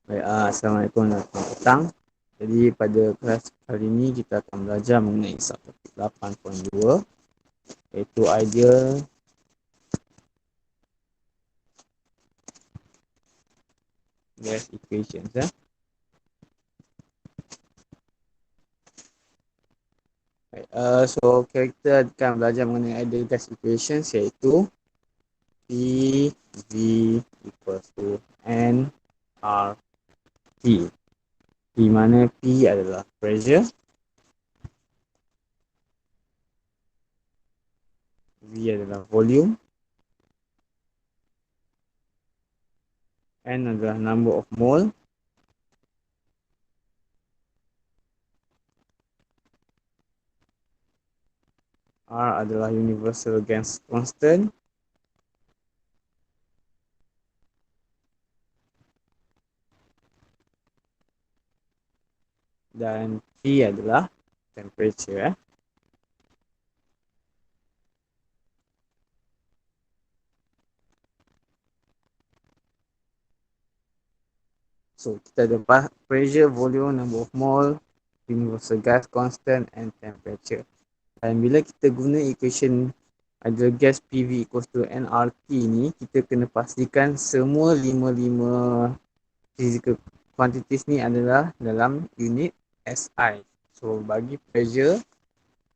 Baik, Assalamualaikum dan selamat petang. Jadi pada kelas kali ini kita akan belajar mengenai subtopik 8.2 iaitu ideal gas equations. Baik, so kita akan belajar mengenai ideal gas equations iaitu PV equals to nRT, di mana P adalah pressure, V adalah volume, N adalah number of mole, R adalah universal gas constant, dan T adalah temperature. So kita ada pressure, volume, number of mole, universal gas constant and temperature. Dan bila kita guna equation ideal gas PV equals to nRT ni, kita kena pastikan semua 5 physical quantities ni adalah dalam unit SI. So bagi pressure,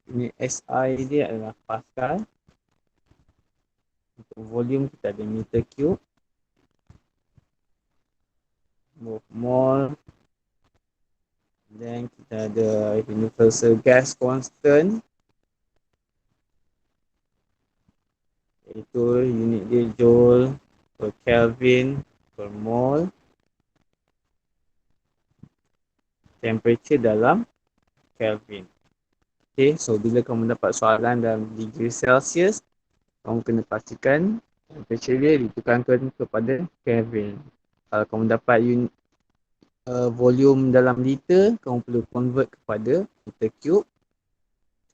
unit SI dia adalah Pascal. Untuk volume kita ada meter cube. Mole, dan kita ada universal gas constant iaitu unit dia joule per Kelvin per mole, temperature dalam Kelvin. Okay, so bila kamu dapat soalan dalam degree Celsius, kamu kena pastikan temperature dia ditekankan kepada Kelvin. Kalau kamu dapat volume dalam liter, kamu perlu convert kepada meter cube.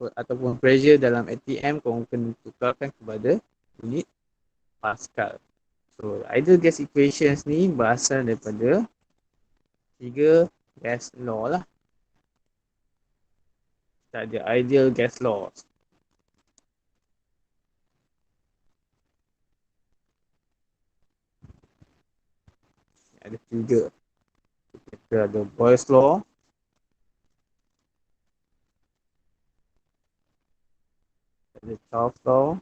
So, ataupun pressure dalam ATM, kamu kena tukarkan kepada unit Pascal. So, ideal gas equations ni berasal daripada 3 gas law lah. Kita ada ideal gas laws. Ada 3. Kita ada Boyle's law, ada Charles law,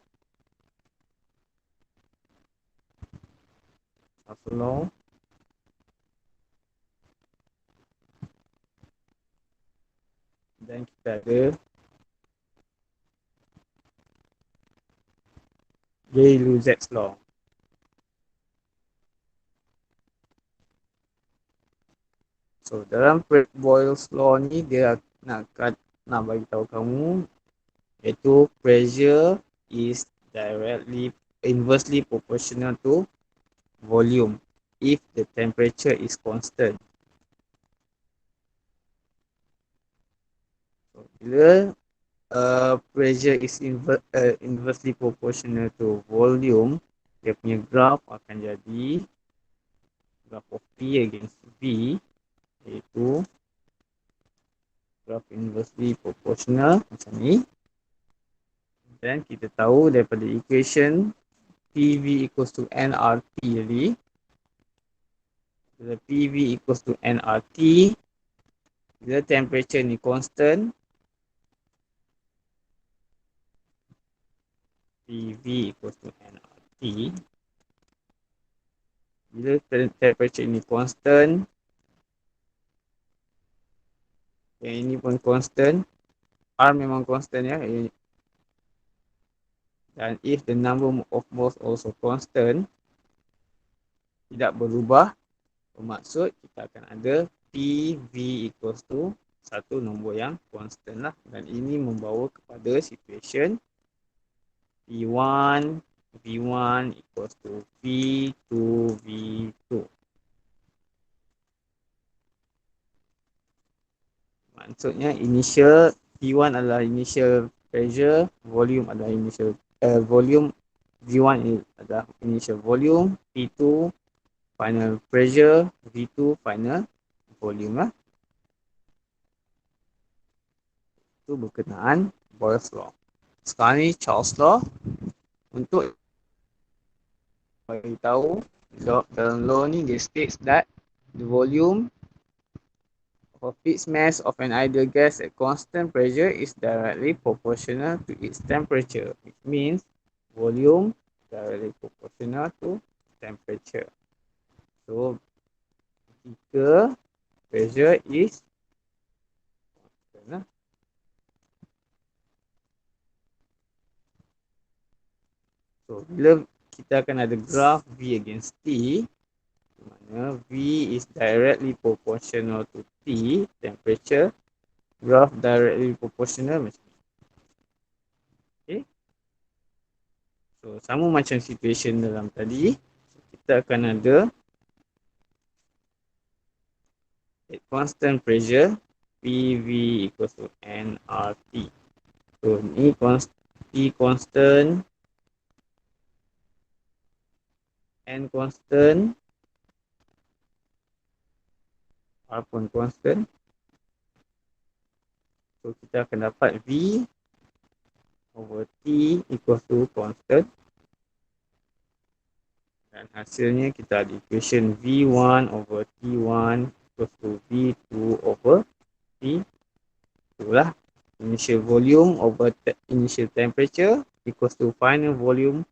dan kita ada Gay-Luzet's law. So dalam Boyle's law ni dia nak bagi tahu kamu iaitu pressure is inversely proportional to volume if the temperature is constant. So, bila pressure is inversely proportional to volume, dia punya graph akan jadi graph of P against V, iaitu graph inversely proportional macam ni. Dan kita tahu daripada equation PV equals to nRT tadi, bila PV equals to nRT, bila temperature ni constant, PV equals to nRT, bila temperature ni constant, yang ini pun constant, R memang constant ya, dan if the number of moles also constant, tidak berubah, bermaksud kita akan ada PV equals to satu nombor yang constant lah. Dan ini membawa kepada situation V1 equals to V2 V2. Maksudnya initial V1 adalah initial pressure, volume adalah initial volume, V1 adalah initial volume, P2 final pressure, V2 final volume lah. Itu berkenaan Boyle's law. Sekarang ni Charles law, untuk bagi tahu dalam law ni dia states that the volume of a fixed mass of an ideal gas at constant pressure is directly proportional to its temperature, which means volume directly proportional to temperature. So jika pressure is constant, so bila kita akan ada graph V against T, di mana V is directly proportional to T, temperature, graph directly proportional macam ni. Okay. So sama macam situation dalam tadi, kita akan ada at constant pressure PV equals to nRT. So ni T constant, N constant, R pun constant. So kita akan dapat V over T equals to constant. Dan hasilnya kita ada equation V1 over T1 equals to V2 over T2 lah. Initial volume over initial temperature equals to final volume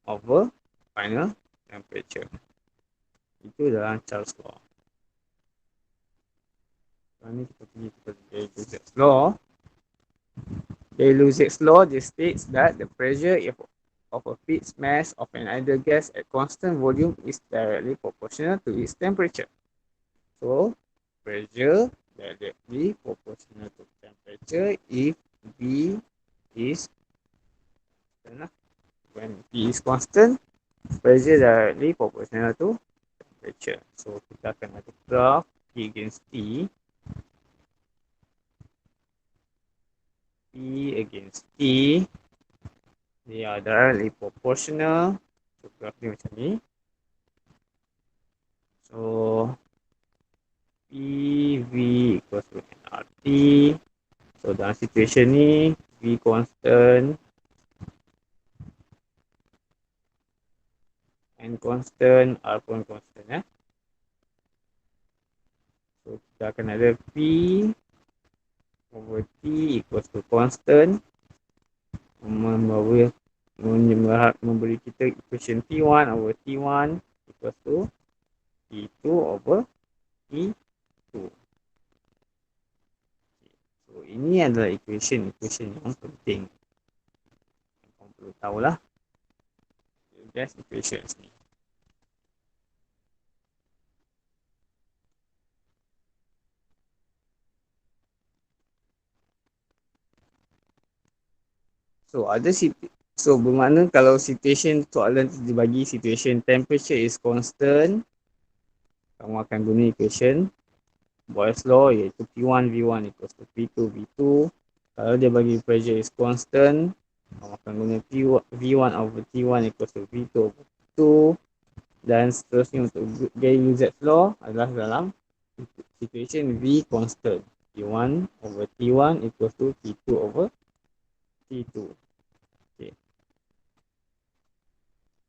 over final temperature. Itu dalam Charles law. Sekarang ni kita pergi kepada Gay-Lussac's law. Gay-Lussac's law just states that the pressure of a fixed mass of an ideal gas at constant volume is directly proportional to its temperature. So, pressure directly proportional to temperature if V is constant. When V is constant, pressure directly proportional to temperature. So, kita akan ada graph T against T. P against T, they are directly proportional. So graph ni macam ni. So PV equals to nRT. So dalam situation ni V constant, N constant, R pun constant. So kita akan ada P over T equals to constant, memberi kita equation P1 over T1 equals to T2 over T2. So ini adalah equation yang penting. Kamu perlu tahulah gas equations ni. So bermakna kalau situation soalan dibagi situation temperature is constant, kamu akan guna equation Boyle's law iaitu P1 V1 equals to P2 V2. Kalau dia bagi pressure is constant, kamu akan guna V1 over T1 equals to V2 over T2. Dan seterusnya untuk Gay-Lussac's law adalah dalam situation V constant, P1 over T1 equals to P2 over T2. Okay.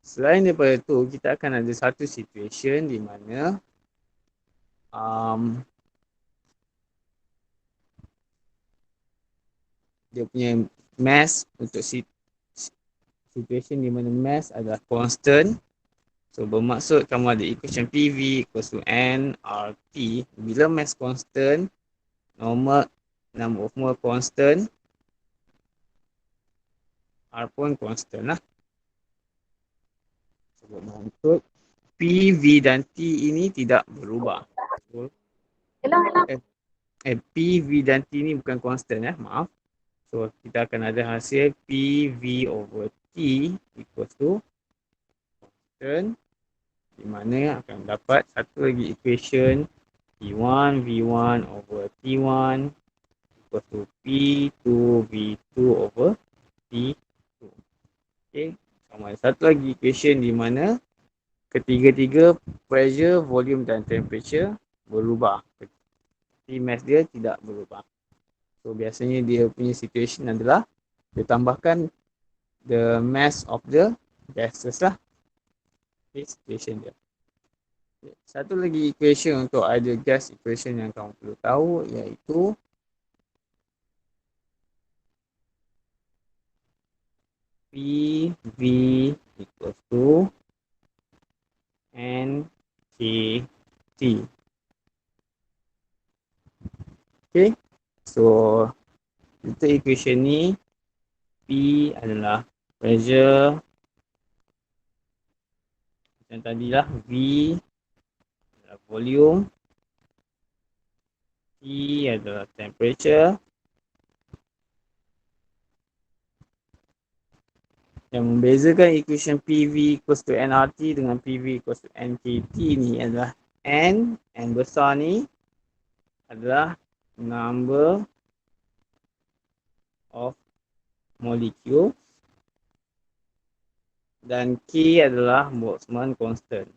Selain daripada itu, kita akan ada satu situation di mana dia punya mass untuk situation di mana mass adalah constant. So bermaksud kamu ada equation PV equals to nRT. Bila mass constant, number of mole constant, R pun constant lah. So bermaksud PV dan T ini tidak berubah. So, PV dan T ini bukan constant maaf. So kita akan ada hasil PV over T equals to constant, di mana akan dapat satu lagi equation P1 V1 over T1 equals to P2 V2 over T2. Okay, sama ada satu lagi equation di mana ketiga-tiga pressure, volume dan temperature berubah. Tapi mass dia tidak berubah. So biasanya dia punya situation adalah dia tambahkan the mass of the gases lah. Okay, situation dia. Okay. Satu lagi equation untuk ideal gas equation yang kamu perlu tahu iaitu PV equals to NKT. Okay. So untuk equation ni P adalah pressure macam tadi lah, V adalah volume, T adalah temperature. Yang membezakan equation PV equals to nRT dengan PV equals to NKT ni adalah N besar ni adalah number of molecule dan K adalah Boltzmann constant.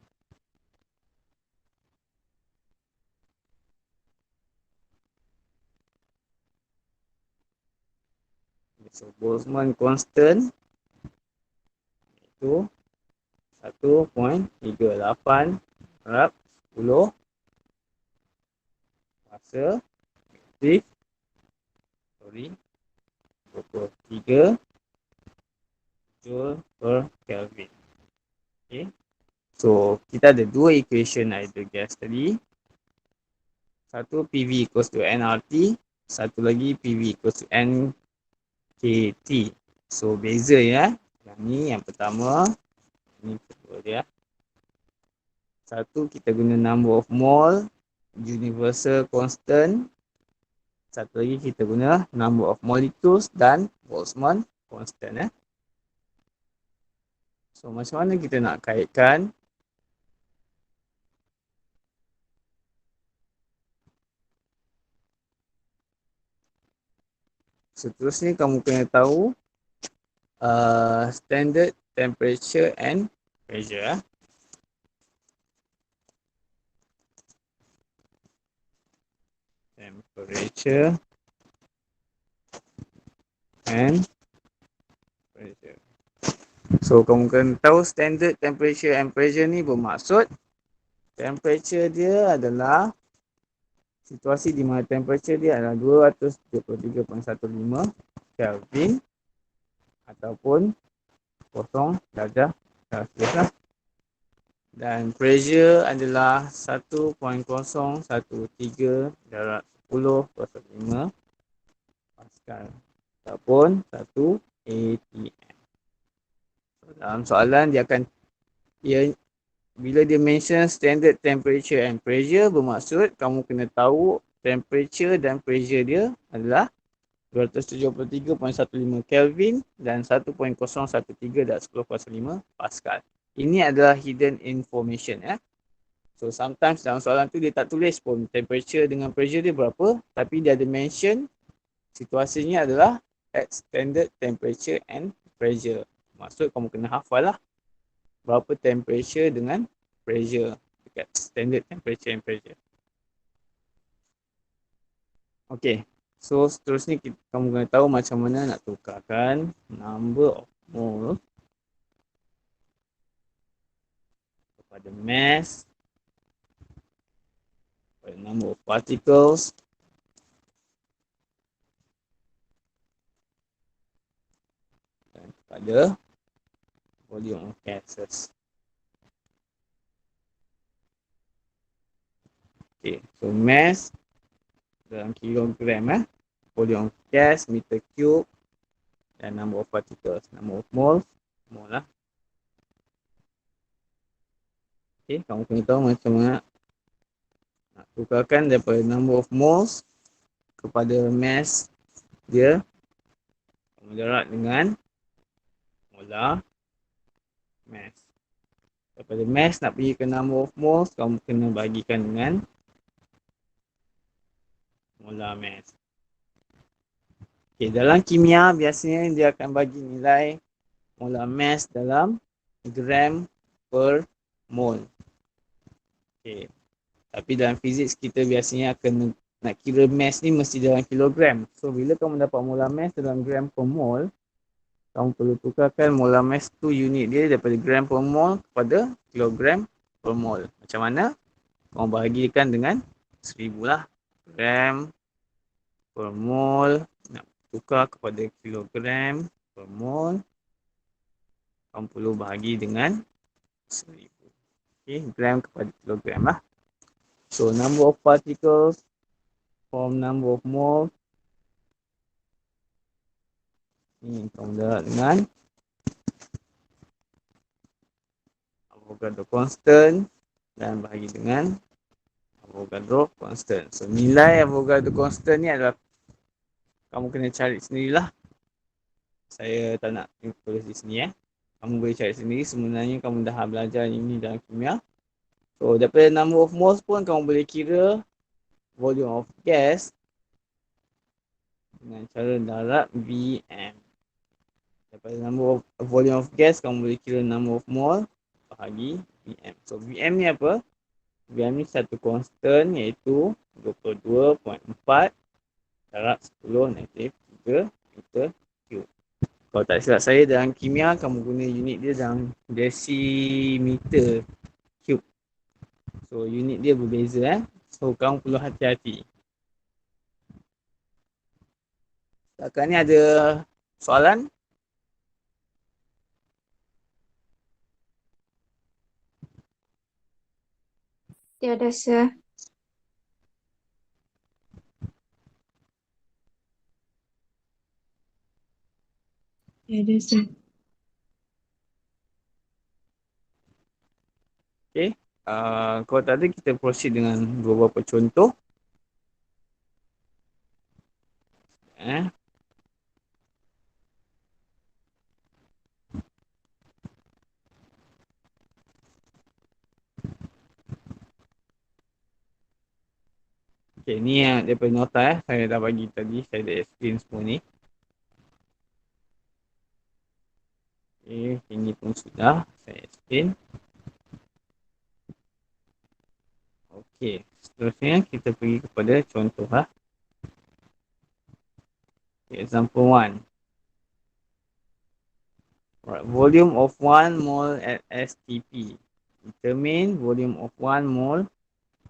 So Boltzmann constant itu 1.38 darab 10 kuasa negatif 23 joule per Kelvin. Okay. So kita ada dua equation ideal gas tadi. Satu PV equals to nRT, satu lagi PV equals to NKT. So beza ya. Yang ni yang pertama, ini kedua dia. Satu kita guna number of mole, universal constant. Satu lagi kita guna number of molecules dan Boltzmann constant. So macam mana kita nak kaitkan seterusnya kamu kena tahu standard temperature and pressure. Temperature and pressure. So kamu kena tahu standard temperature and pressure ni bermaksud temperature dia adalah situasi di mana temperature dia adalah 233.15 Kelvin ataupun 0 darjah Celsius lah. Dan pressure adalah 1.013 darab 10/5 Pascal ataupun 1 atm. So, dalam soalan dia akan bila dia mention standard temperature and pressure bermaksud kamu kena tahu temperature dan pressure dia adalah 273.15 Kelvin dan 1.013 darab 10/5 Pascal. Ini adalah hidden information ya. So sometimes dalam soalan tu dia tak tulis pun temperature dengan pressure dia berapa, tapi dia ada mention situasinya adalah at standard temperature and pressure. Maksud kamu kena hafal lah berapa temperature dengan pressure dekat standard temperature and pressure. Okay, so seterusnya kamu kena tahu macam mana nak tukarkan number of mole kepada mass, kepada number of particles dan kepada volume of gases. Okay, so mass dalam kilogram volume of gas, meter cube dan number of particles, number of moles, mole lah. Okay, kamu kena tahu macam mana nak tukarkan daripada number of moles kepada mass dia. Kamu darab dengan molar mass. Daripada mass nak pergi ke number of moles, kamu kena bagikan dengan molar mass. Okay, dalam kimia biasanya dia akan bagi nilai molar mass dalam gram per mol. Okay. Tapi dalam fizik kita biasanya akan nak kira mass ni mesti dalam kilogram. So bila kamu dapat molar mass dalam gram per mol, kamu perlu tukarkan molar mass tu unit dia daripada gram per mol kepada kilogram per mol. Macam mana? Kamu bahagikan dengan 1000 lah. Gram per mol nak tukar kepada kilogram per mol, kamu perlu bahagi dengan 1000. Okay, gram kepada kilogram lah. So number of particles from number of moles ni kamu dapat dengan Avogadro constant dan bahagi dengan Avogadro constant. So nilai Avogadro constant ni adalah kamu kena cari sendirilah. Saya tak nak tulis di sini Kamu boleh cari sendiri. Sebenarnya kamu dah belajar ini dalam kimia. So daripada number of moles pun kamu boleh kira volume of gas dengan cara darab Vm. Daripada number of volume of gas kamu boleh kira number of mole bahagi Vm. So Vm ni apa? Vm ni satu constant iaitu 22.4 darab 10 negatif 3 meter cube. Kalau tak silap saya dalam kimia kamu guna unit dia dalam desimeter cube. So unit dia berbeza So kamu perlu hati-hati. Setakat ni ada soalan? Tiada, sir. Tiada, sir. Okay. Kalau tak ada kita proceed dengan beberapa contoh. Okay, ni yang daripada nota saya dah bagi tadi, saya dah explain semua ni. Okay, ini pun sudah saya explain. Okay, seterusnya kita pergi kepada contoh lah. Okay, example 1. Right, volume of 1 mole at STP. Determine volume of 1 mole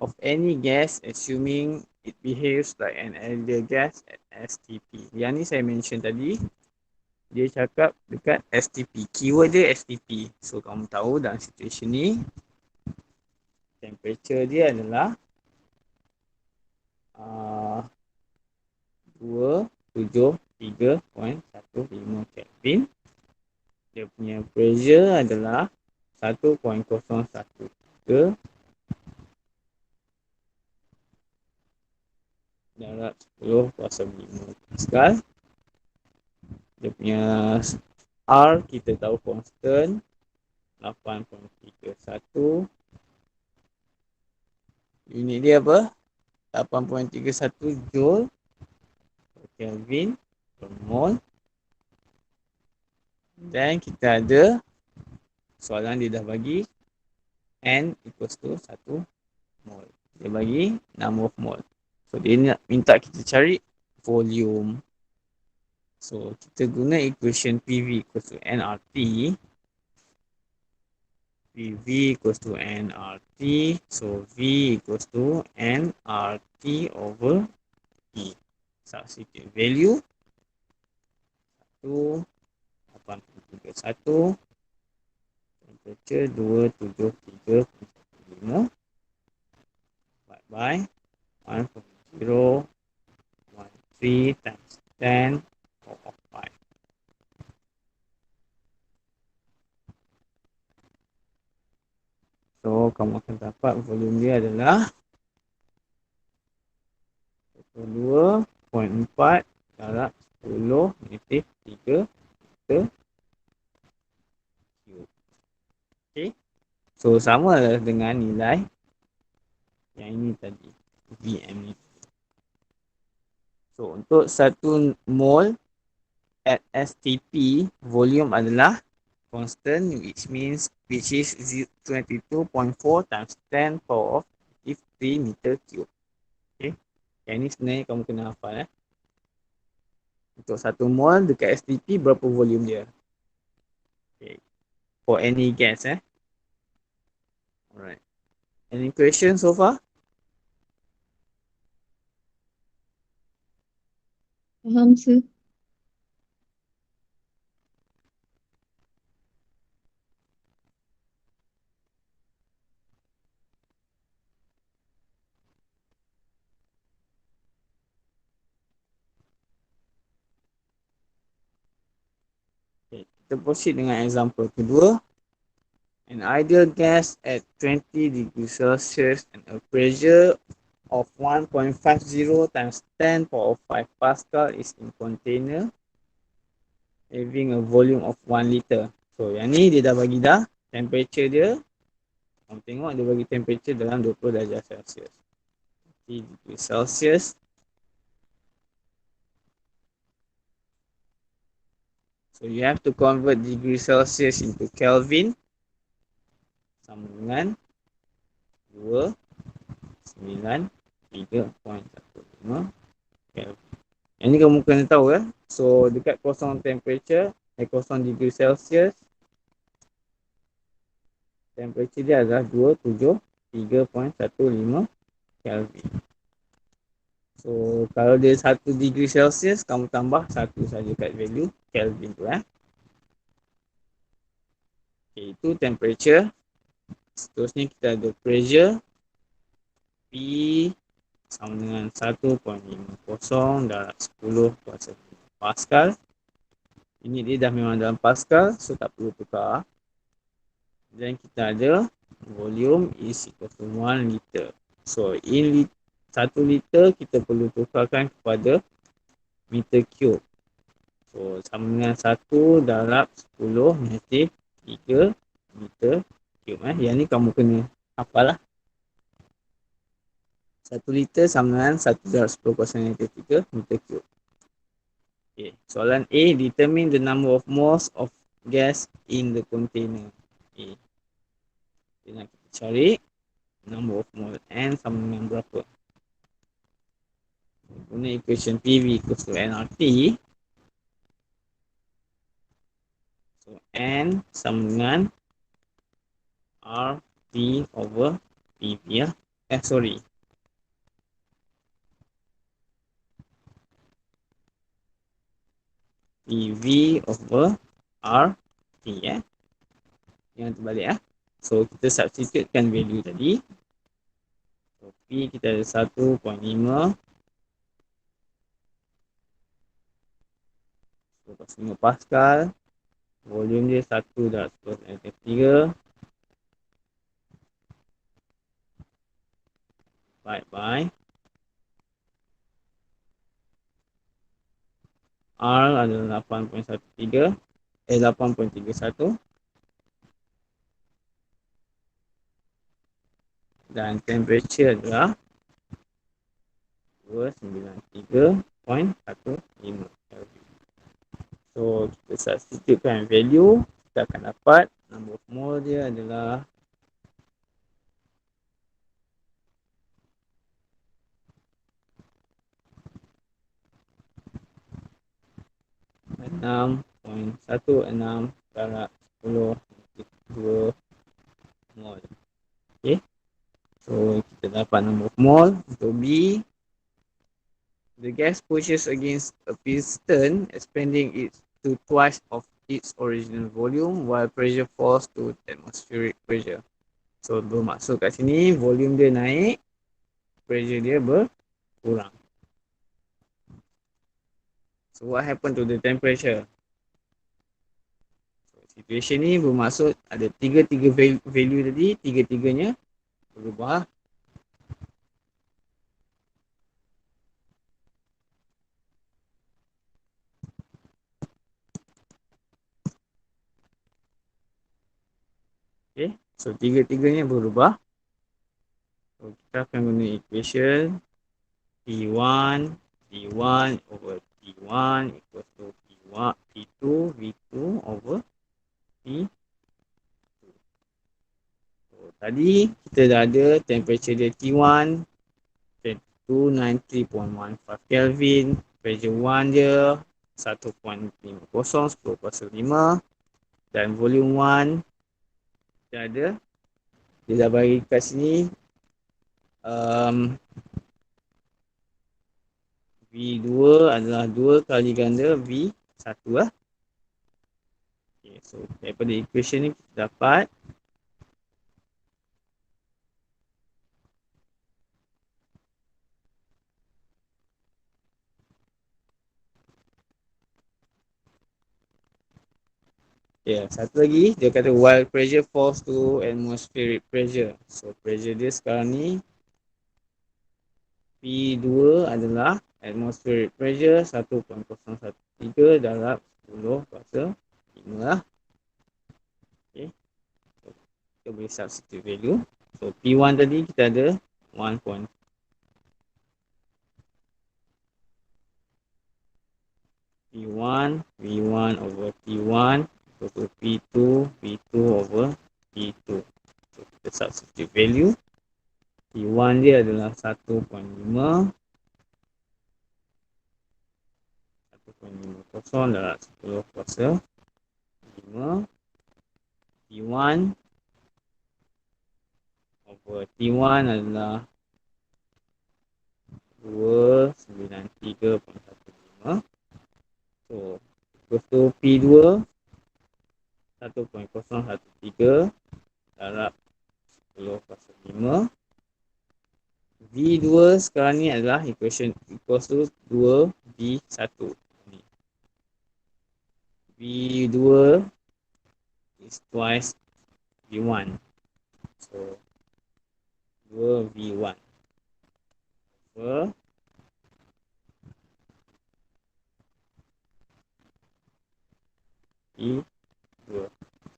of any gas assuming it behaves like an ideal gas at STP. Yang ni saya mention tadi. Dia cakap dekat STP. Keyword dia STP. So kamu tahu dalam situasi ni temperature dia adalah 273.15 Kelvin. Dia punya pressure adalah 1.013 darab 10 kuasa 5 Pascal. Dia punya R kita tahu constant 8.31. Unit dia apa? 8.31 Joule per Kelvin per mol. Dan kita ada soalan dia dah bagi N equals to 1 mol. Dia bagi number of mol. So dia nak minta kita cari volume. So kita guna equation PV equals to nRT. PV equals to nRT. So V equals to nRT over E. Substitute value 1.831. Temperature 273.5 by 1.013 times 10 of 5. So kamu akan dapat volume dia adalah 2.4 darab 10 negatif 3 meter cube. Okay. So sama dengan nilai yang ini tadi. Vm ni. So untuk 1 mol at STP volume adalah constant, which is 22.4 times 10 power of 3 meter cube. Okay. Yang ni sebenarnya kamu kena hafal. Untuk 1 mol dekat STP berapa volume dia? Okay. For any gas. Alright. Any question so far? Faham, sir. Okay. Kita proceed dengan example kedua. An ideal gas at 20 degrees Celsius and a pressure of 1.50 times 10 power of 5 Pascal is in container having a volume of 1 liter. So yang ni dia dah bagi dah temperature dia. Kamu tengok dia bagi temperature dalam 20 darjah Celsius. 20 degrees Celsius. So you have to convert degree Celsius into Kelvin. Sama dengan 293.15 Kelvin. Yang ni kamu kena tahu So dekat kosong temperature, kosong degree Celsius, temperature dia adalah 273.15 Kelvin. So kalau dia 1 degree Celsius, kamu tambah 1 saja kat value Kelvin tu Okay, itu temperature. Seterusnya kita ada pressure. P sama dengan 1.50 darab 10 kuasa Pascal. Ini dia dah memang dalam Pascal, so tak perlu tukar. Dan kita ada volume is equal to 1 liter. So in 1 liter kita perlu tukarkan kepada meter cube. So sama dengan 1 darab 10 negatif 3 meter cube. Yang ni kamu kena hafal lah. 1 liter sama dengan 1 darab 10 kuasa negatif 3 meter cube. Okay. Soalan A, determine the number of moles of gas in the container. Okay. Jadi nak kita cari number of mole N sama dengan berapa. Guna equation PV equals to nRT. So N sama dengan RT over PV sorry. PV over RT Yang terbalik So kita substitutekan value tadi. So P kita ada 1.5 5 Pascal. Volume dia 1 darab 10 negatif 3 divide by R adalah 8.31 dan temperature adalah 293.15. So kita substitutekan value, kita akan dapat number of mole dia adalah 6.16 darab 10 2 mol. Okay. So kita dapat number of mole untuk B. The gas pushes against a piston, expanding it to twice of its original volume while pressure falls to atmospheric pressure. So bermaksud kat sini volume dia naik, pressure dia berkurang. So what happened to the temperature? So, situation ni bermaksud ada tiga value tadi, tiga-tiganya berubah. Okay, so tiga-tiganya berubah. So kita akan guna equation P1 over P1 equals to P2 V2 over P. So, tadi kita dah ada temperature dia T1, 293.15 Kelvin, pressure 1 dia 1.50 10^5 dan volume 1 kita ada, dia dah bagi kat sini V2 adalah 2 kali ganda V1 lah. Okay, so daripada equation ni kita dapat satu lagi dia kata while pressure falls to atmospheric pressure. So pressure dia sekarang ni P2 adalah atmospheric pressure 1.013 darab 10^5 lah. Okay. So, kita boleh substitute value. So P1 tadi kita ada 1. P1 V1 over T1 equal to P2 V2 over P2. So kita substitute value. P1 dia adalah 1.5 darab 10^5. P1 over T1 adalah 293.15. So equals to P2 1.013 darab 10^5. V2 sekarang ni adalah equation equals to 2V1. V2 is twice V1. So 2V1 over V2.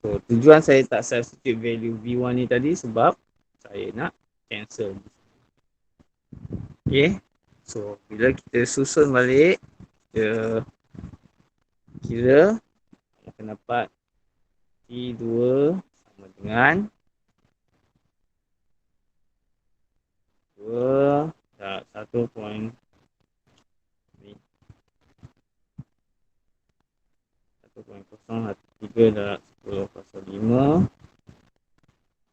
So tujuan saya tak substitute value V1 ni tadi sebab saya nak cancel. Okay. So bila kita susun balik, kita kira akan dapat T2 sama dengan 2 darab 1.013 darab 10^5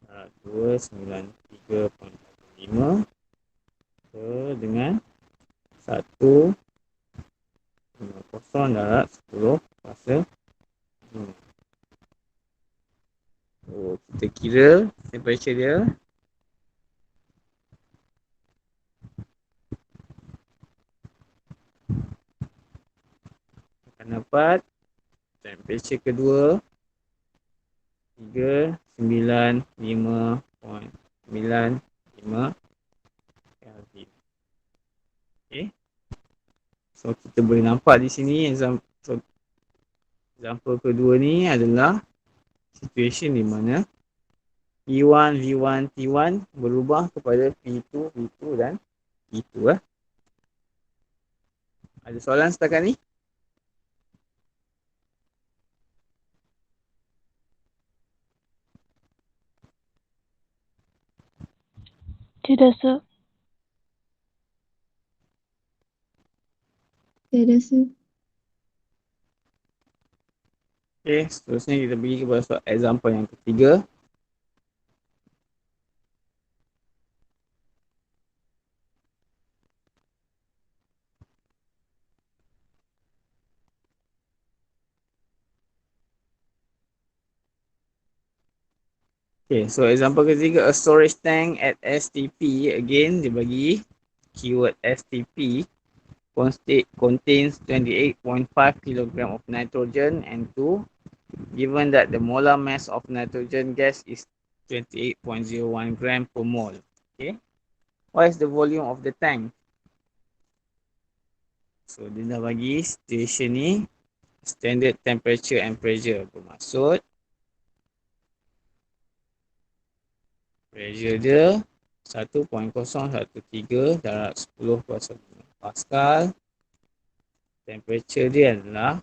darab 293.5 dengan 150 darab 10^5. So kita kira temperature dia akan dapat temperature kedua 395.95 Kelvin. Okay. So kita boleh nampak di sini example kedua ni adalah situation di mana P1, V1, T1 berubah kepada P2, V2 dan P2 . Ada soalan setakat ni? Tidak, Sir. Tiada, Sir. Okay, seterusnya kita pergi kepada soal example yang ketiga. Okay, so example ketiga, a storage tank at STP, again dia bagi keyword STP, contains 28.5 kg of nitrogen and 2, given that the molar mass of nitrogen gas is 28.01 gram per mole. Okay, what is the volume of the tank? So dia dah bagi situation ni standard temperature and pressure, bermaksud pressure dia 1.013 darab 10^5 Pascal. Temperature dia adalah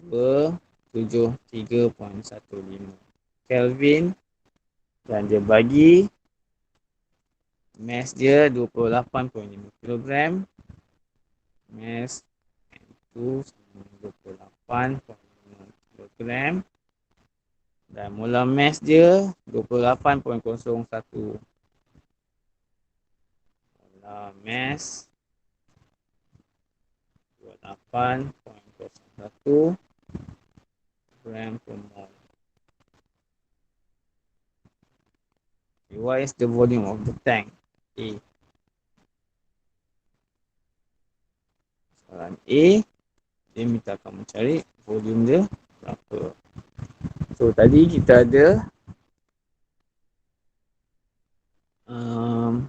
273.15 Kelvin, dan dia bagi mass dia 28.5 kilogram. Mass itu sama 28.5 kilogram, dan molar mass dia 28.01. Molar mass 28.01 gram per mol. What is the volume of the tank? A. Soalan A, dia minta kamu cari volume dia berapa. So tadi kita ada um,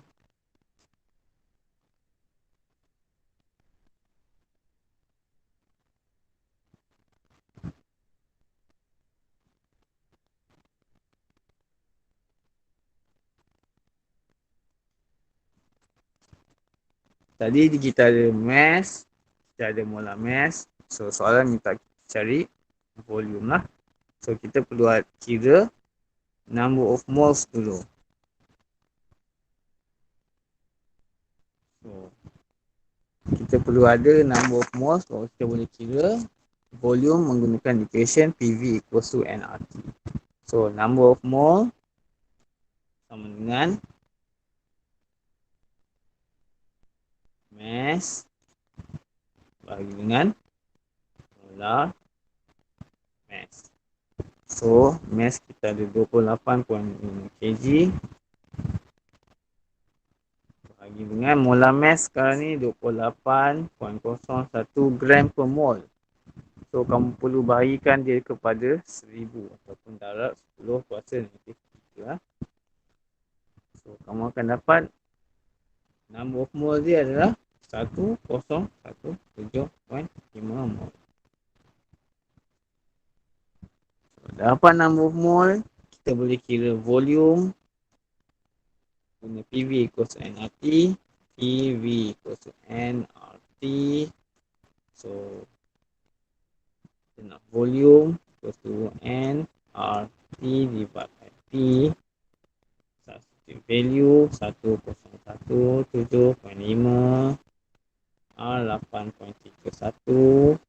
tadi kita ada mass, kita ada molar mass. So soalan minta cari volume lah. So kita perlu kira number of moles dulu. So kita perlu ada number of moles kalau kita boleh kira volume menggunakan equation PV equals to nRT. So number of mole sama dengan mass bagi dengan molar mass. So mass kita ada 28.5 kg bagi dengan molar mass sekarang ni 28.01 gram per mol. So kamu perlu bahagikan dia kepada 1000 ataupun darab 10 kuasa negatif 3. So kamu akan dapat number of mole dia adalah 1017.5 mol. So, dapat number of mole, kita boleh kira volume guna PV equals to nRT. PV equals to nRT. So kita nak volume equals to nRT divided by P. Substitute value 1017.5 R 8.31.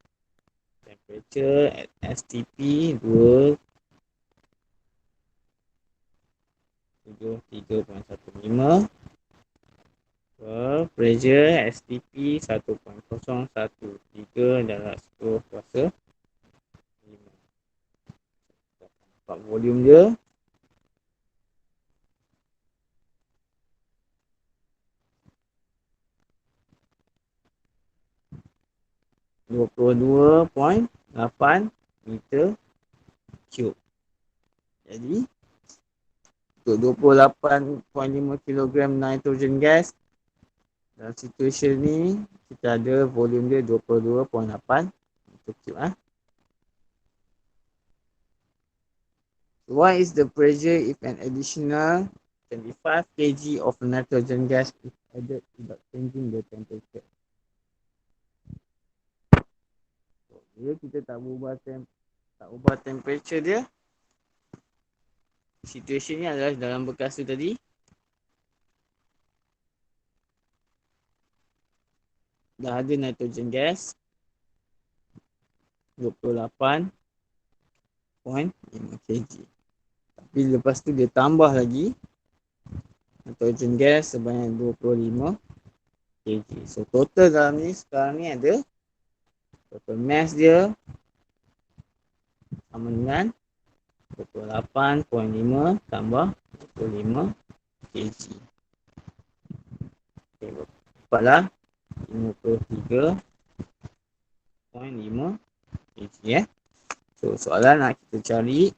Temperature at STP 273.15. Pressure STP 1.013 darab 10 kuasa 5. Dapat volume dia (22.8 meter cube). Jadi untuk 28.5 kilogram nitrogen gas dalam situasi ni kita ada volume dia 22.8 meter cube. What is the pressure if an additional 25 kg of nitrogen gas is added without changing the temperature? Bila kita tak ubah temperature dia, situasi ni adalah dalam bekas tu tadi dah ada nitrogen gas 28.5 kg. Tapi lepas tu dia tambah lagi nitrogen gas sebanyak 25 kg. So total dalam ni sekarang ni ada total mass dia sama dengan 28.5 tambah 25 kg. Okay, dapatlah 53.5 kg. So soalan nak kita cari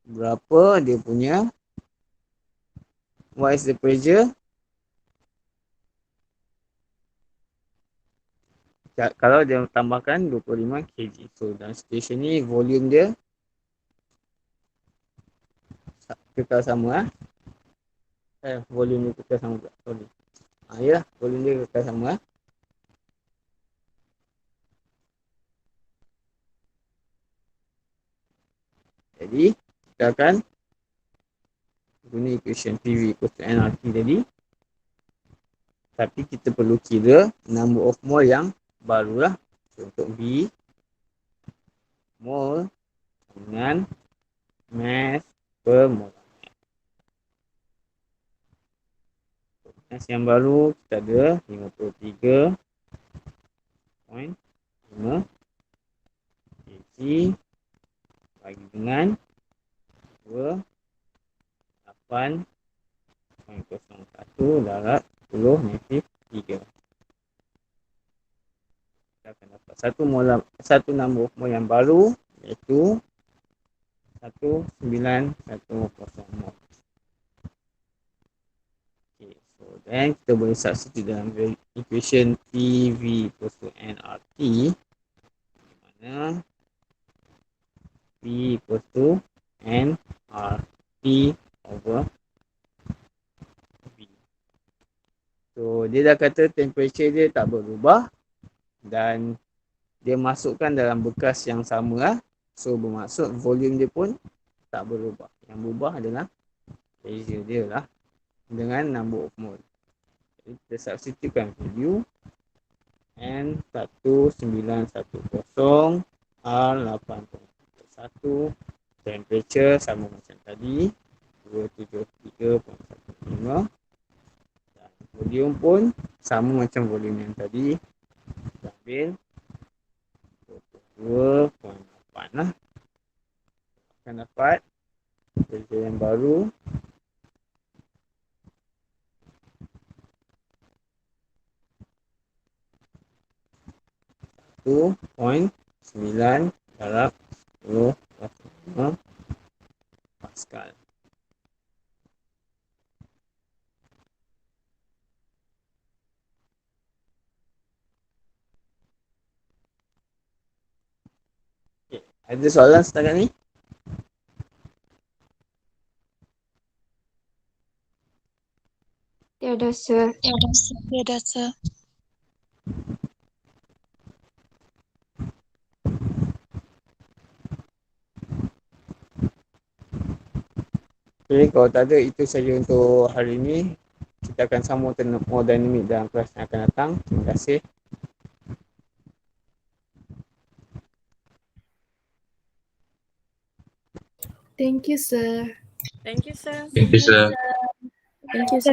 berapa dia punya, what is the pressure kalau dia tambahkan 25 kg. So dalam situasi ni volume dia kekal sama. Volume dia kekal sama pula. Sorry. Ya, volume dia kekal sama. Jadi kita akan guna equation PV equals to nRT tadi. Tapi kita perlu kira number of mole yang baru lah. So, untuk V, mole dengan mass per mole. Mass yang baru kita ada 53.5 kg bagi dengan 28.01 darab 10 negatif 3. Kita akan dapat satu number of mole yang baru, iaitu 1910 mol. Okay, so then kita boleh substitute dalam equation PV equals to nRT, di mana P equals to nRT over V. So dia dah kata temperature dia tak berubah dan dia masukkan dalam bekas yang sama lah. So bermaksud volume dia pun tak berubah. Yang berubah adalah pressure dia lah dengan number of mole. Jadi kita substitutekan value N1910 R8.1, temperature sama macam tadi 273.15, dan volume pun sama macam volume yang tadi, kita ambil 22.8 lah. Akan dapat pressure yang baru 1.9 darab 10 Pascal. Okay. Ada soalan setakat ni? Tiada, sir. Tiada, sir. Okay, kalau tak ada, itu saja untuk hari ini. Kita akan sambung termodinamik dalam kelas yang akan datang. Terima kasih. Thank you, sir. Thank you, sir. Thank you, sir. Thank you, sir.